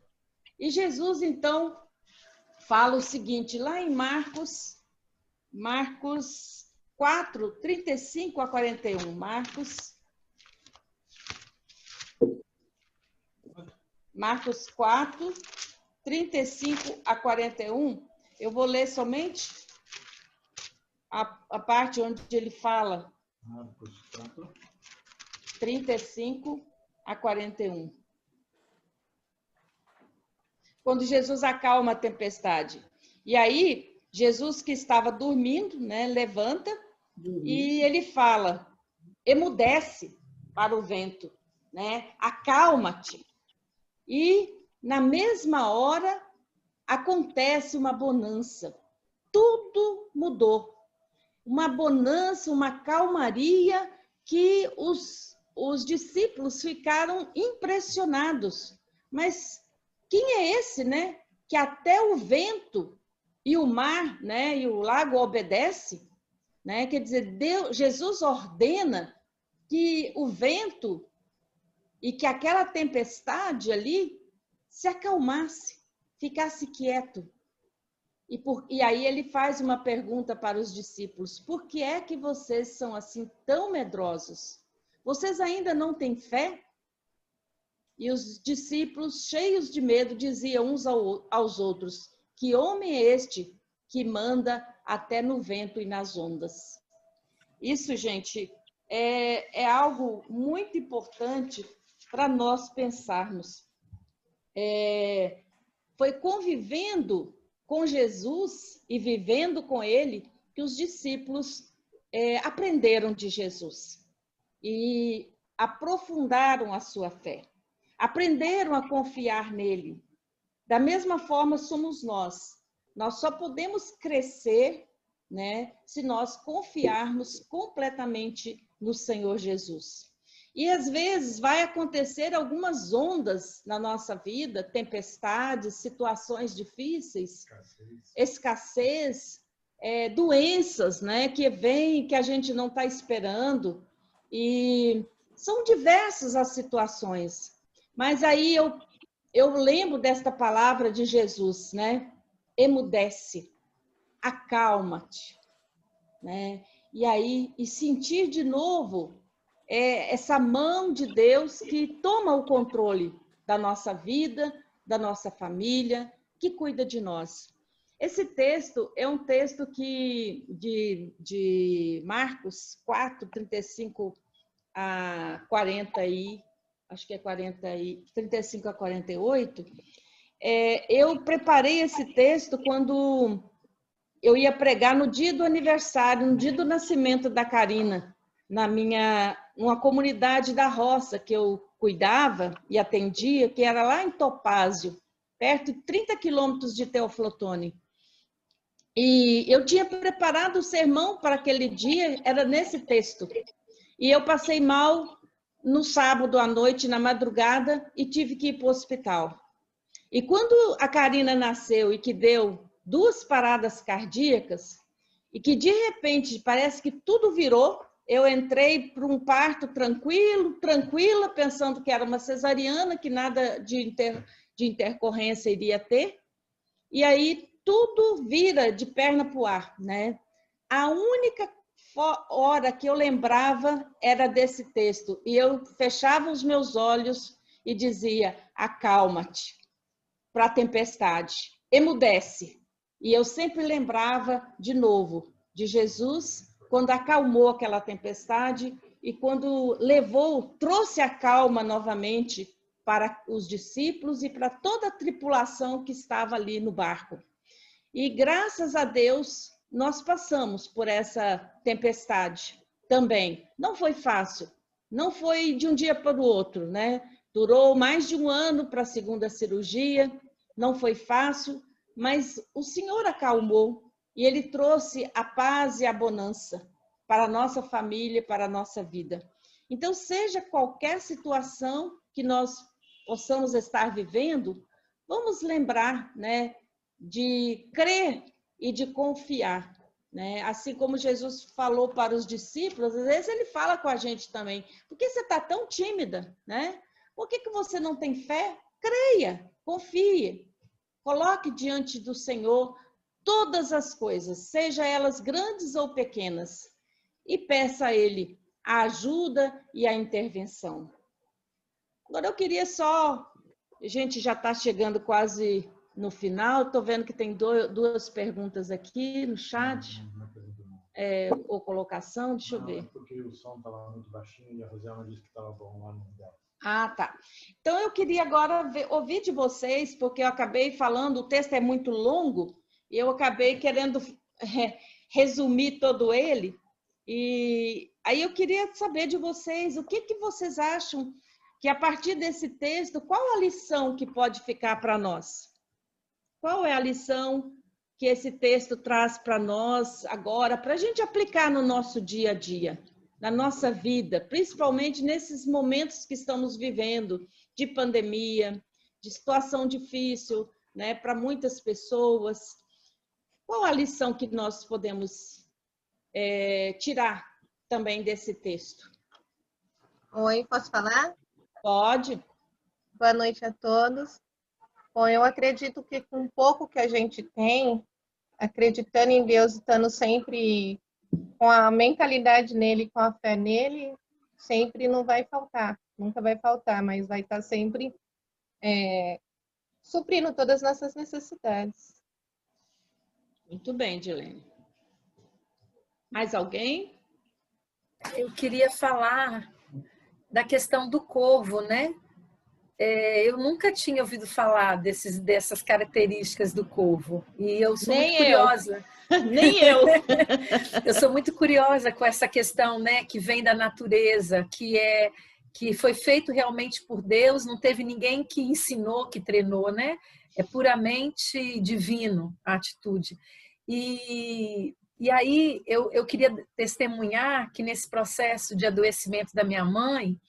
S1: E Jesus, então, fala o seguinte, lá em Marcos 4, 35 a 41. Marcos 4, 35 a 41. Eu vou ler somente a parte onde ele fala.
S2: Marcos 4.
S1: 35 a 41. Quando Jesus acalma a tempestade. E aí, Jesus, que estava dormindo, né, levanta e ele fala, emudece para o vento, né, acalma-te. E, na mesma hora, acontece uma bonança. Tudo mudou. Uma bonança, uma calmaria que os discípulos ficaram impressionados. Mas quem é esse, né? Que até o vento e o mar, né? E o lago obedece, né? Quer dizer, Jesus ordena que o vento e que aquela tempestade ali se acalmasse, ficasse quieto. E aí ele faz uma pergunta para os discípulos: por que é que vocês são assim tão medrosos? Vocês ainda não têm fé? E os discípulos, cheios de medo, diziam uns aos outros: que homem é este que manda até no vento e nas ondas? Isso, gente, é algo muito importante para nós pensarmos. Foi convivendo com Jesus e vivendo com ele que os discípulos aprenderam de Jesus e aprofundaram a sua fé, aprenderam a confiar nele. Da mesma forma somos nós. Nós só podemos crescer, né, se nós confiarmos completamente no Senhor Jesus. E às vezes vai acontecer algumas ondas na nossa vida, tempestades, situações difíceis, escassez, doenças, né, que vêm, que a gente não está esperando. E são diversas as situações. Mas aí eu lembro desta palavra de Jesus, né? Emudece, acalma-te, né? E aí, e sentir de novo essa mão de Deus que toma o controle da nossa vida, da nossa família, que cuida de nós. Esse texto é um texto de Marcos 4, 35 a 40 acho que é 35 a 48. Eu preparei esse texto quando eu ia pregar no dia do aniversário, no dia do nascimento da Karina, numa comunidade da roça que eu cuidava e atendia, que era lá em Topázio, perto de 30 quilômetros de Teoflotone. E eu tinha preparado o sermão para aquele dia, era nesse texto. E eu passei mal no sábado à noite, na madrugada, e tive que ir para o hospital. E quando a Karina nasceu e que deu 2 paradas cardíacas, e que de repente parece que tudo virou, eu entrei para um parto tranquila, pensando que era uma cesariana, que nada de intercorrência iria ter. E aí tudo vira de perna para o ar, né? A única hora que eu lembrava era desse texto. E eu fechava os meus olhos e dizia: acalma-te para a tempestade, emudece. E eu sempre lembrava de novo de Jesus, quando acalmou aquela tempestade e quando trouxe a calma novamente para os discípulos e para toda a tripulação que estava ali no barco. E graças a Deus, nós passamos por essa tempestade também. Não foi fácil, não foi de um dia para o outro, né? Durou mais de 1 ano para a 2ª cirurgia, não foi fácil, mas o Senhor acalmou e Ele trouxe a paz e a bonança para a nossa família, para a nossa vida. Então, seja qualquer situação que nós possamos estar vivendo, vamos lembrar, né, de crer e de confiar, né? Assim como Jesus falou para os discípulos, às vezes Ele fala com a gente também. Por que você está tão tímida, né? Por que você não tem fé? Creia, confie, coloque diante do Senhor todas as coisas, seja elas grandes ou pequenas, e peça a Ele a ajuda e a intervenção. Agora eu queria só, a gente já está chegando quase no final, estou vendo que tem 2 perguntas aqui no chat, ou colocação, deixa eu ver.
S2: Porque o som estava muito baixinho e a Rosana disse que estava bom lá no dela.
S1: Ah, tá. Então eu queria agora ouvir de vocês, porque eu acabei falando, o texto é muito longo, e eu acabei querendo resumir todo ele, e aí eu queria saber de vocês, o que vocês acham que a partir desse texto, qual a lição que pode ficar para nós? Qual é a lição que esse texto traz para nós agora, para a gente aplicar no nosso dia a dia, na nossa vida, principalmente nesses momentos que estamos vivendo, de pandemia, de situação difícil, né, para muitas pessoas. Qual a lição que nós podemos tirar também desse texto?
S8: Oi, posso falar?
S1: Pode.
S8: Boa noite a todos. Bom, eu acredito que com o pouco que a gente tem, acreditando em Deus, estando sempre com a mentalidade nele, com a fé nele, sempre não vai faltar, nunca vai faltar, mas vai estar sempre suprindo todas as nossas necessidades.
S1: Muito bem, Dilene. Mais alguém?
S9: Eu queria falar da questão do corvo, né? Eu nunca tinha ouvido falar dessas características do corvo. E eu sou muito curiosa.
S1: Nem eu.
S9: Eu sou muito curiosa com essa questão, né, que vem da natureza, que foi feito realmente por Deus, não teve ninguém que ensinou, que treinou, né? É puramente divino a atitude. E aí eu queria testemunhar que nesse processo de adoecimento da minha mãe,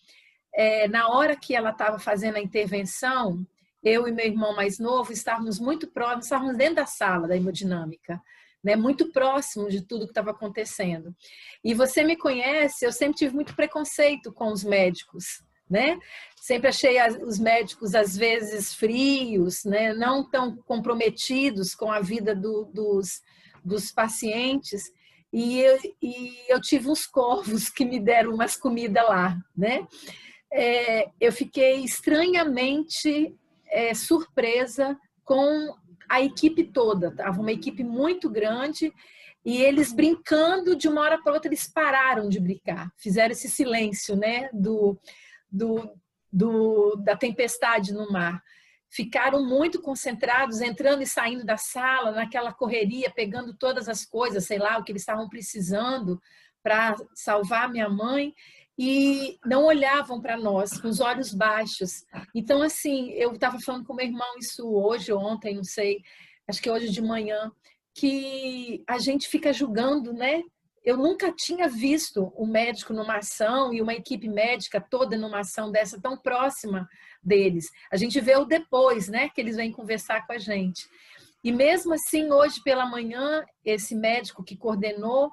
S9: na hora que ela estava fazendo a intervenção, eu e meu irmão mais novo estávamos muito próximos, estávamos dentro da sala da hemodinâmica, né, muito próximo de tudo que estava acontecendo. E você me conhece, eu sempre tive muito preconceito com os médicos, né? Sempre achei os médicos, às vezes, frios, né? Não tão comprometidos com a vida dos pacientes. E eu tive uns corvos que me deram umas comidas lá, né? Eu fiquei estranhamente surpresa com a equipe toda. Estava uma equipe muito grande e eles brincando, de uma hora para outra eles pararam de brincar, fizeram esse silêncio, né, da tempestade no mar. Ficaram muito concentrados, entrando e saindo da sala, naquela correria, pegando todas as coisas, sei lá, o que eles estavam precisando para salvar minha mãe, e não olhavam para nós, com os olhos baixos. Então, assim, eu estava falando com meu irmão isso hoje, ontem, não sei, acho que hoje de manhã, que a gente fica julgando, né? Eu nunca tinha visto um médico numa ação e uma equipe médica toda numa ação dessa tão próxima deles. A gente vê o depois, né? Que eles vêm conversar com a gente. E mesmo assim, hoje pela manhã, esse médico que coordenou,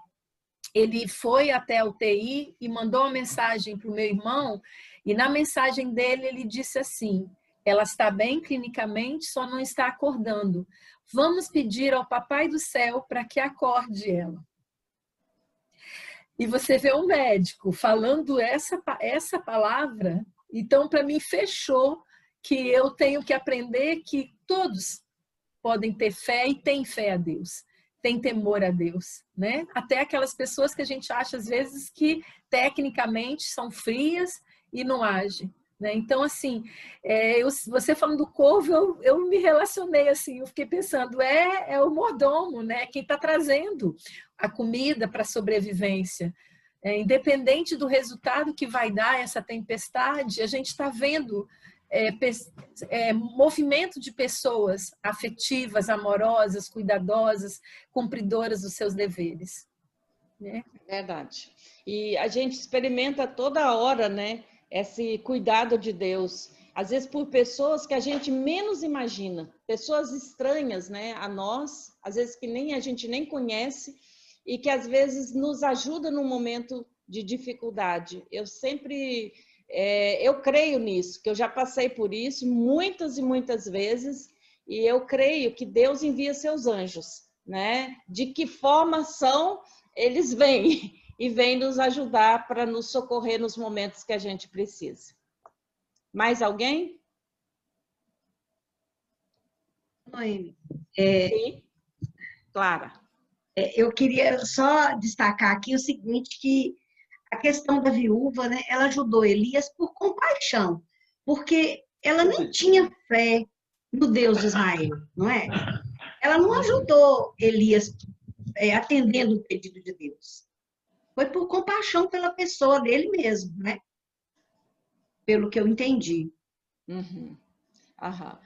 S9: ele foi até a UTI e mandou uma mensagem para o meu irmão, e na mensagem dele ele disse assim: ela está bem clinicamente, só não está acordando. Vamos pedir ao Papai do Céu para que acorde ela. E você vê um médico falando essa palavra, então para mim fechou que eu tenho que aprender que todos podem ter fé e têm fé a Deus. Tem temor a Deus, né? Até aquelas pessoas que a gente acha às vezes que tecnicamente são frias e não agem, né? Então, assim, você falando do corvo, eu me relacionei assim, eu fiquei pensando, é o mordomo, né? Quem está trazendo a comida para a sobrevivência. Independente do resultado que vai dar essa tempestade, a gente está vendo movimento de pessoas afetivas, amorosas, cuidadosas, cumpridoras dos seus deveres. Né?
S1: Verdade. E a gente experimenta toda hora, né, esse cuidado de Deus, às vezes por pessoas que a gente menos imagina, pessoas estranhas, né, a nós, às vezes que a gente nem conhece e que às vezes nos ajuda num momento de dificuldade. Eu creio nisso, que eu já passei por isso muitas e muitas vezes, e eu creio que Deus envia seus anjos, né? De que forma eles vêm e vêm nos ajudar para nos socorrer nos momentos que a gente precisa. Mais alguém?
S7: Noemi.
S1: Sim, Clara.
S7: Eu queria só destacar aqui o seguinte, que a questão da viúva, né, ela ajudou Elias por compaixão, porque ela nem tinha fé no Deus de Israel, não é? Ela não ajudou Elias atendendo o pedido de Deus. Foi por compaixão pela pessoa dele mesmo, né? Pelo que eu entendi.
S1: Uhum. Aham.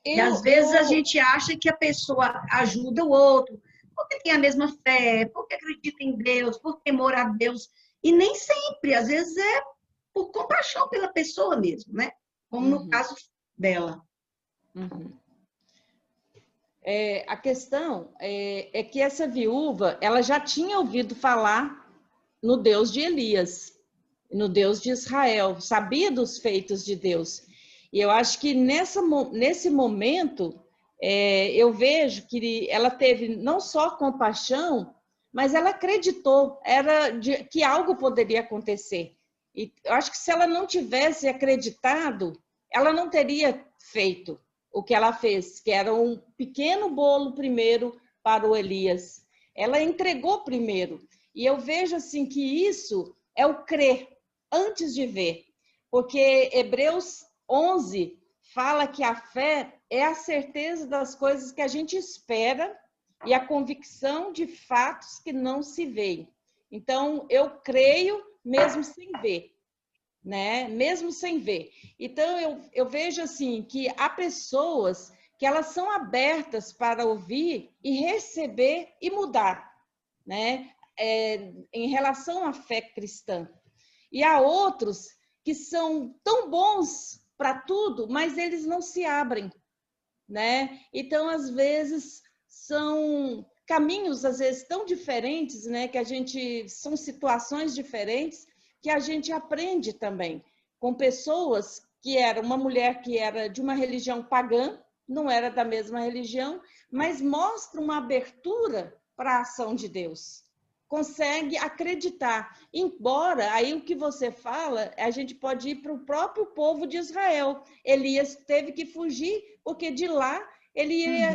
S7: E às vezes a gente acha que a pessoa ajuda o outro, porque tem a mesma fé, porque acredita em Deus, por temor a Deus. E nem sempre, às vezes é por compaixão pela pessoa mesmo, né? Como no caso dela.
S1: Uhum. A questão é que essa viúva, ela já tinha ouvido falar no Deus de Elias, no Deus de Israel, sabia dos feitos de Deus. E eu acho que nesse momento, eu vejo que ela teve não só compaixão, mas ela acreditou que algo poderia acontecer. E eu acho que se ela não tivesse acreditado, ela não teria feito o que ela fez, que era um pequeno bolo primeiro para o Elias. Ela entregou primeiro. E eu vejo assim que isso é o crer antes de ver. Porque Hebreus 11 fala que a fé é a certeza das coisas que a gente espera e a convicção de fatos que não se veem. Então, eu creio mesmo sem ver. Né? Mesmo sem ver. Então, eu vejo assim que há pessoas que elas são abertas para ouvir e receber e mudar, né? Em relação à fé cristã. E há outros que são tão bons para tudo, mas eles não se abrem, né? Então, às vezes, são caminhos, às vezes, tão diferentes, né? Que são situações diferentes, que a gente aprende também com pessoas que era uma mulher que era de uma religião pagã, não era da mesma religião, mas mostra uma abertura para a ação de Deus. Consegue acreditar. Embora, aí o que você fala, a gente pode ir para o próprio povo de Israel. Elias teve que fugir, porque de lá ele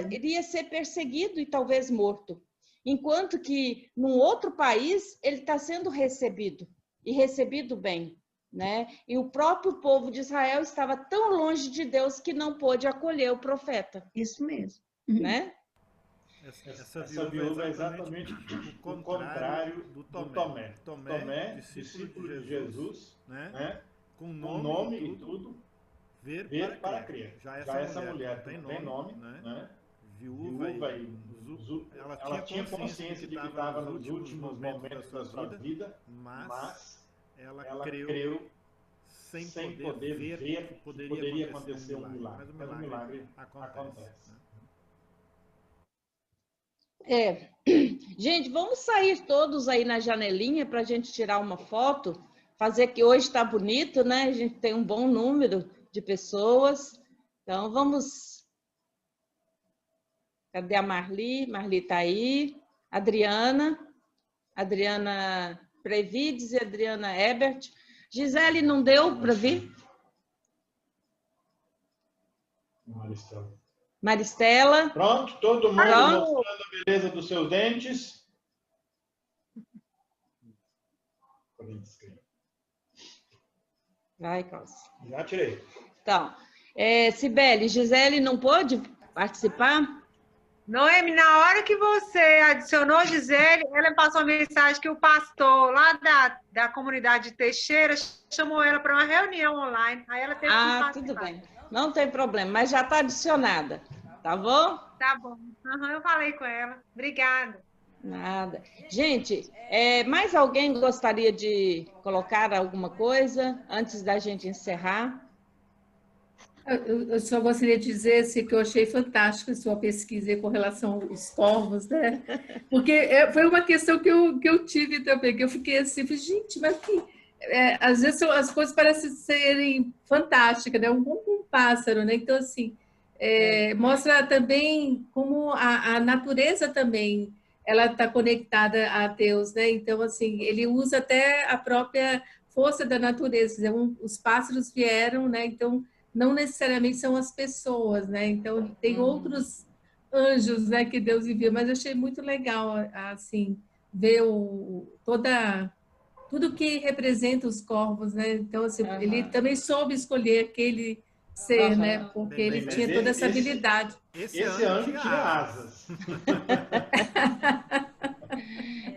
S1: iria ser perseguido e talvez morto. Enquanto que, num outro país, ele está sendo recebido. E recebido bem, né? E o próprio povo de Israel estava tão longe de Deus que não pôde acolher o profeta.
S7: Isso mesmo.
S1: Né?
S2: Essa viúva é exatamente o contrário do Tomé. Tomé, discípulo de Jesus, né? Com nome e tudo, ver para crer. Já essa mulher tem nome, né? Viúva ela tinha consciência de que estava nos últimos momentos da sua vida, mas ela creu sem poder ver que poderia acontecer um milagre. Mas o milagre acontece.
S1: Gente, vamos sair todos aí na janelinha para a gente tirar uma foto, fazer que hoje está bonito, né? A gente tem um bom número de pessoas. Então, vamos... Cadê a Marli? Marli está aí. Adriana Prevides e Adriana Ebert. Gisele, não deu para vir? Maristela.
S2: Pronto, todo mundo mostrando a beleza dos seus dentes.
S1: Vai, Cláudia.
S2: Já tirei.
S1: Então, Cibele, Gisele não pôde participar?
S10: Noemi, na hora que você adicionou a Gisele, ela passou uma mensagem que o pastor lá da comunidade Teixeira chamou ela para uma reunião online. Aí ela teve que participar.
S1: Tudo bem. Não tem problema, mas já está adicionada. Tá bom?
S10: Tá bom. Eu falei com ela. Obrigada.
S1: Nada. Gente, mais alguém gostaria de colocar alguma coisa antes da gente encerrar?
S6: Eu só gostaria de dizer assim, que eu achei fantástica a sua pesquisa com relação aos corvos, né? Porque foi uma questão que eu tive também, que eu fiquei assim, gente, mas que às vezes as coisas parecem serem fantásticas, né? Um pássaro, né? Então, assim, mostra também como a natureza também ela está conectada a Deus, né? Então, assim, ele usa até a própria força da natureza. Os pássaros vieram, né? Então, não necessariamente são as pessoas, né? Então, tem outros anjos, né, que Deus envia, mas eu achei muito legal, assim, ver tudo que representa os corvos, né? Então, assim, ele também soube escolher aquele ser, né? Porque ele tinha toda essa habilidade.
S2: Esse anjo tinha asas.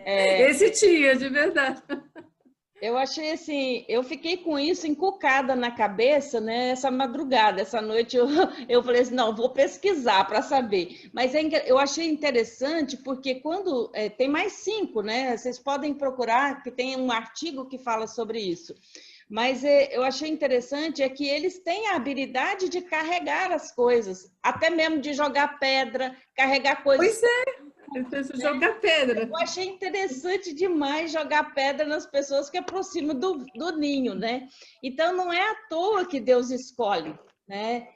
S6: Esse tinha, de verdade.
S1: Eu achei assim, eu fiquei com isso encucada na cabeça, né? Essa madrugada, essa noite eu falei assim, não, vou pesquisar para saber. Mas eu achei interessante porque quando tem mais 5, né? Vocês podem procurar, que tem um artigo que fala sobre isso. Mas eu achei interessante é que eles têm a habilidade de carregar as coisas, até mesmo de jogar pedra, carregar coisas.
S6: Pois é, jogar pedra.
S1: Eu achei interessante demais jogar pedra nas pessoas que aproximam do ninho, né? Então, não é à toa que Deus escolhe, né,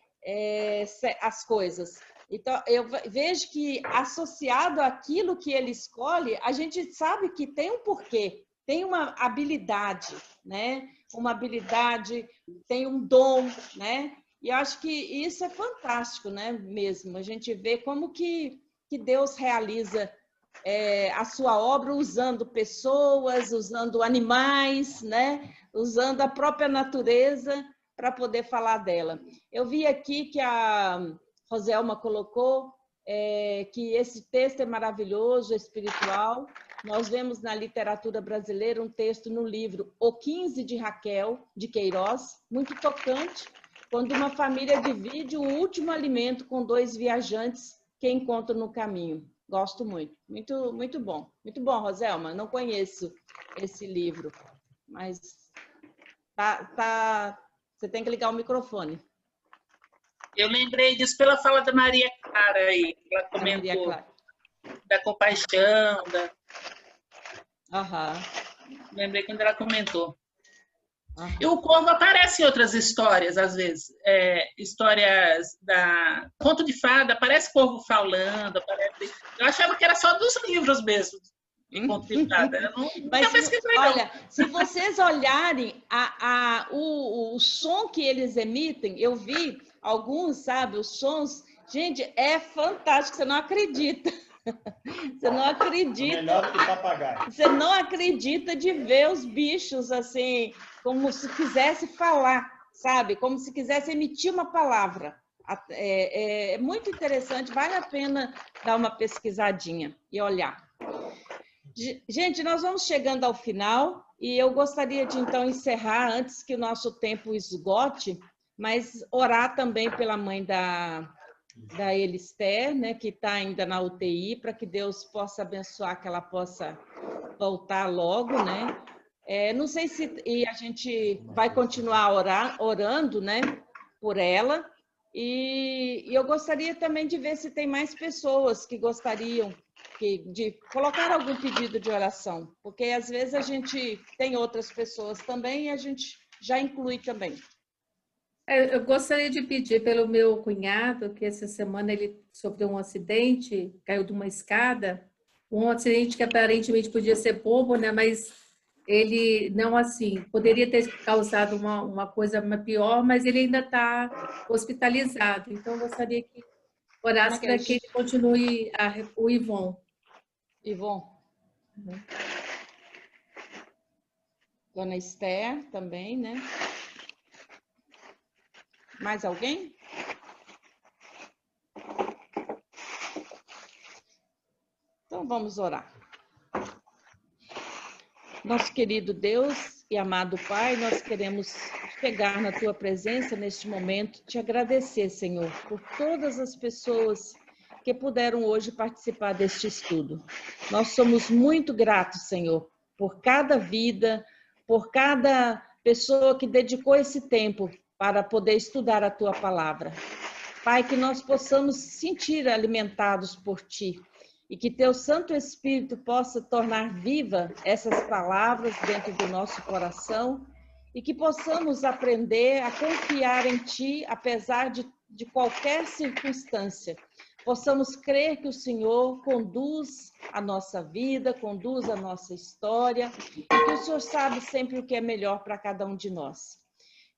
S1: as coisas. Então, eu vejo que, associado àquilo que ele escolhe, a gente sabe que tem um porquê, tem uma habilidade, né? Uma habilidade, tem um dom, né? E eu acho que isso é fantástico, né? Mesmo, a gente vê como que Deus realiza a sua obra usando pessoas, usando animais, né? Usando a própria natureza para poder falar dela. Eu vi aqui que a Roselma colocou que esse texto é maravilhoso, espiritual. Nós vemos na literatura brasileira um texto no livro O 15 de Raquel, de Queiroz, muito tocante, quando uma família divide o último alimento com 2 viajantes que encontram no caminho. Gosto muito. Muito, muito bom. Muito bom, Roselma. Não conheço esse livro, mas você tem que ligar o microfone.
S11: Eu lembrei disso pela fala da Maria Clara aí, que ela comentou da compaixão. Lembrei quando ela comentou. E o corvo aparece em outras histórias, às vezes. Histórias da conto de fada, aparece corvo falando, aparece... Eu achava que era só dos livros mesmo, de conto de fada. Eu não pesquisei, não.
S1: Olha, se vocês olharem o som que eles emitem, eu vi alguns, sabe, os sons, gente, é fantástico, você não acredita. Você não acredita.
S2: Melhor que papagaio.
S1: Você não acredita de ver os bichos assim, como se quisesse falar, sabe? Como se quisesse emitir uma palavra. É muito interessante, vale a pena dar uma pesquisadinha e olhar. Gente, nós vamos chegando ao final e eu gostaria de, então, encerrar antes que o nosso tempo esgote, mas orar também pela mãe da Elister, né, que está ainda na UTI, para que Deus possa abençoar, que ela possa voltar logo, né? Não sei se a gente vai continuar orando, né, por ela, e eu gostaria também de ver se tem mais pessoas que gostariam de colocar algum pedido de oração, porque às vezes a gente tem outras pessoas também e a gente já inclui também.
S6: Eu gostaria de pedir pelo meu cunhado, que essa semana ele sofreu um acidente, caiu de uma escada, um acidente que aparentemente podia ser bobo, né? Mas ele não assim, poderia ter causado uma coisa pior, mas ele ainda está hospitalizado. Então, eu gostaria que orasse para que ele continue o Ivon.
S1: Ivon. Dona Esther também, né? Mais alguém? Então, vamos orar. Nosso querido Deus e amado Pai, nós queremos chegar na Tua presença neste momento, te agradecer, Senhor, por todas as pessoas que puderam hoje participar deste estudo. Nós somos muito gratos, Senhor, por cada vida, por cada pessoa que dedicou esse tempo para poder estudar a Tua palavra. Pai, que nós possamos sentir alimentados por Ti e que Teu Santo Espírito possa tornar viva essas palavras dentro do nosso coração e que possamos aprender a confiar em Ti, apesar de qualquer circunstância. Possamos crer que o Senhor conduz a nossa vida, conduz a nossa história e que o Senhor sabe sempre o que é melhor para cada um de nós.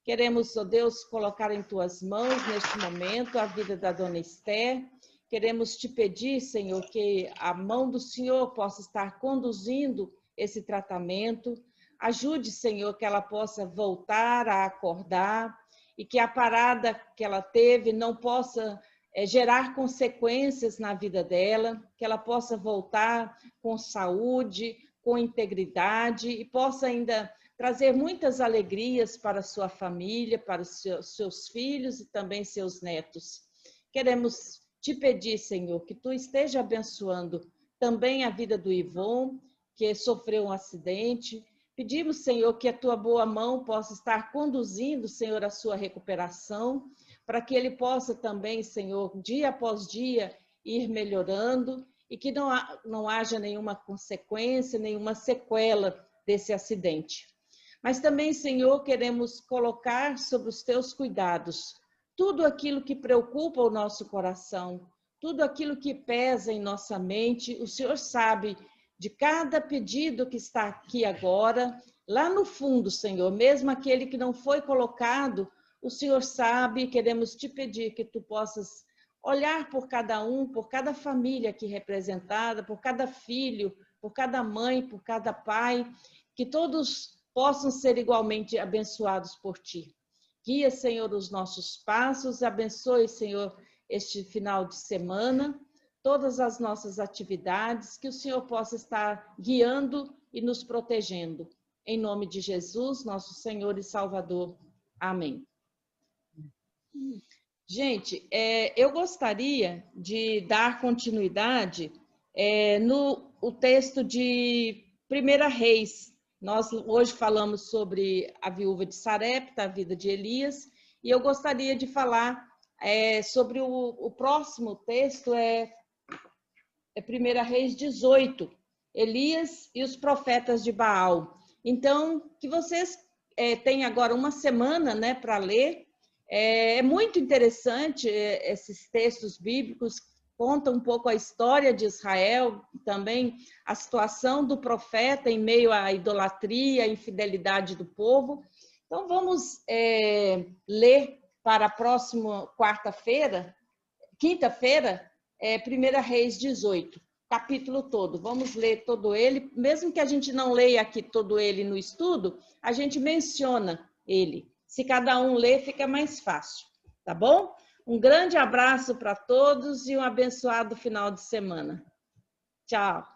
S1: Queremos, ó Deus, colocar em Tuas mãos, neste momento, a vida da Dona Esther. Queremos Te pedir, Senhor, que a mão do Senhor possa estar conduzindo esse tratamento. Ajude, Senhor, que ela possa voltar a acordar e que a parada que ela teve não possa gerar consequências na vida dela, que ela possa voltar com saúde, com integridade e possa ainda trazer muitas alegrias para a sua família, para os seus filhos e também seus netos. Queremos Te pedir, Senhor, que Tu esteja abençoando também a vida do Ivon, que sofreu um acidente. Pedimos, Senhor, que a tua boa mão possa estar conduzindo, Senhor, a sua recuperação, para que ele possa também, Senhor, dia após dia, ir melhorando e que não haja nenhuma consequência, nenhuma sequela desse acidente. Mas também, Senhor, queremos colocar sobre os teus cuidados tudo aquilo que preocupa o nosso coração, tudo aquilo que pesa em nossa mente. O Senhor sabe de cada pedido que está aqui agora, lá no fundo, Senhor, mesmo aquele que não foi colocado, o Senhor sabe. Queremos te pedir que tu possas olhar por cada um, por cada família aqui representada, por cada filho, por cada mãe, por cada pai, que todos possam ser igualmente abençoados por ti. Guia, Senhor, os nossos passos, abençoe, Senhor, este final de semana, todas as nossas atividades, que o Senhor possa estar guiando e nos protegendo. Em nome de Jesus, nosso Senhor e Salvador. Amém. Gente, eu gostaria de dar continuidade no texto de 1 Reis. Nós hoje falamos sobre a viúva de Sarepta, a vida de Elias, e eu gostaria de falar sobre o próximo texto, 1 Reis 18, Elias e os profetas de Baal. Então, que vocês tenham agora uma semana, né, para ler. É muito interessante esses textos bíblicos, contam um pouco a história de Israel, também a situação do profeta em meio à idolatria, à infidelidade do povo. Então, vamos ler para a próxima quinta-feira, 1 Reis 18, capítulo todo. Vamos ler todo ele, mesmo que a gente não leia aqui todo ele no estudo, a gente menciona ele. Se cada um ler, fica mais fácil, tá bom? Um grande abraço para todos e um abençoado final de semana. Tchau!